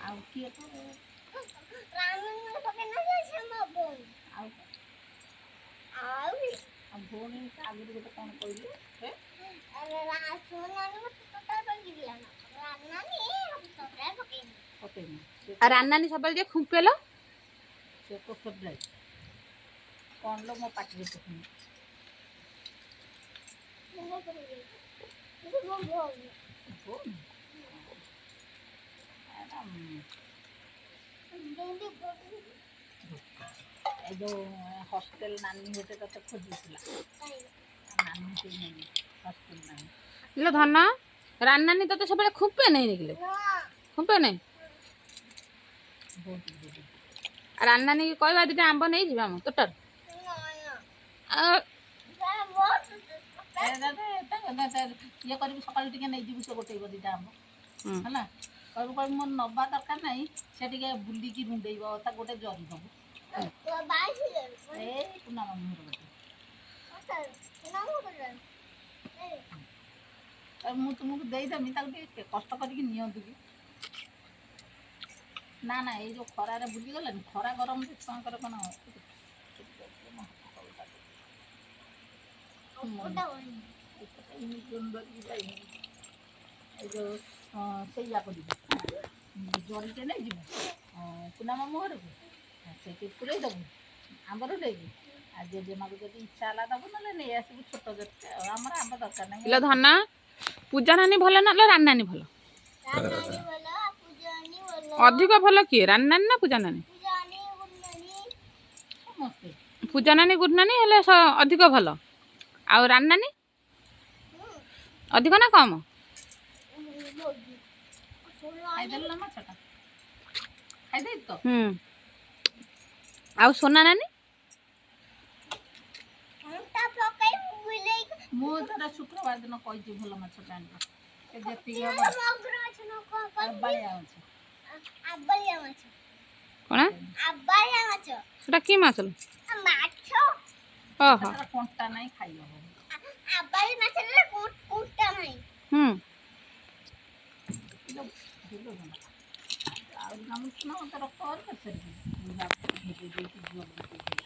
ଆଉ କିଏ ତ ଆଉ ଭଉଣୀ ଆଗରୁ ଗୋଟେ କ'ଣ କହିଲୁ ପକେଇନି ଆଉ ରାନାନୀ ସବୁବେଳେ ଯେ ଖୁମ୍ପେଲ ସେ ତ ଫେବରାଇଟ୍ କ'ଣ ଲୋ ମୋ ପାଟିରେ ପକେଇନି ଭଉଣୀ ଏ ଯେଉଁ ହଷ୍ଟେଲ ନାନୀ ଗୋଟେ ତତେ ଖୋଜୁଥିଲା ନାନୀ ସେଇ ନାନୀ ହଷ୍ଟେଲ ନାନୀ ଇଲୋ ଧନ ରାନାନୀ ତତେ ସବୁବେଳେ ଖୁମ୍ପେ ନାହିଁ ଦେଖିଲେ ଖୁମ୍ପେ ନାହିଁ ବହୁତ ଆଉ ରାନାନୀ କି କହିବା ଦିଟା ଆମ୍ବ ନେଇଯିବା ଆମ ତୋଟାରୁ ଇଏ କରିବୁ ସକାଳୁ ଟିକେ ନେଇଯିବୁ ସେ ଗୋଟେଇବ ଦିଟା ଆମ୍ବ ହେଲା କହିବୁ କହିବୁ ମୋର ନେବା ଦରକାର ନାହିଁ ସେ ଟିକେ ବୁଲିକି ରୁଣ୍ଡେଇବ ତା ଗୋଟେ ଜରି ଦେବୁ ଏଇ କୁନା ମାମୁଁର ଗୋଟେ ମୁଁ ତୁମକୁ ଦେଇଦେମି ତାକୁ ଟିକେ କଷ୍ଟ କରିକି ନିଅନ୍ତୁ କି ନା ନା ଏଇ ଯେଉଁ ଖରାରେ ବୁଲିଗଲାନି ଖରା ଗରମରେ ଛୁଆଙ୍କର କ'ଣ ଧରିକି ଯାଇନି ଏ ଯେଉଁ ସେଇଆ କରିବୁ ଜରିଟେ ନେଇଯିବୁ କୁନା ମାମୁଁ ଘରକୁ ସେଇଠି ପୁରେଇ ଦେବୁ ଆମ୍ବରୁ ନେଇକି ଆଉ ଜେଜେମାକୁ ଯଦି ଇଚ୍ଛା ହେଲା ଦେବୁ ନହେଲେ ନେଇ ଆସିବୁ ଛୋଟ ଜରିଟେ ଆଉ ଆମର ଆମ୍ବ ଦରକାର ନାହିଁ ଇଲୋ ଧନ ପୂଜା ନାନୀ ଭଲ ନା ଲୋ ରାନାନୀ ଭଲ ଅଧିକ ଭଲ କିଏ ରାନାନୀ ନା ପୂଜା ନାନୀ ସମସ୍ତେ ପୂଜା ନାନୀ ଗୁଡ ନାନୀ ହେଲେ ଅଧିକ ଭଲ ଆଉ ରାନାନୀ ଅଧିକ ନା କମ ଖାଇଦେଲୁ ନା ମାଛଟା ଖାଇଦେଇ ତ ଆଉ ସୋନା ନାନୀ ମୁଁ ଥରେ ଶୁକ୍ରବାର ଦିନ କହିଛି ଭଲ ମାଛଟା ଆଣିବ ସେ ଯେତିକି ହବ ଆବାଳିଆ ଅଛି କ'ଣ ସେଟା କି ମାଛ ଓହୋ କଣ୍ଟା ନାହିଁ ଖାଇ ହବ ଆଉ କାମ ଶୁଣ ତୋର କର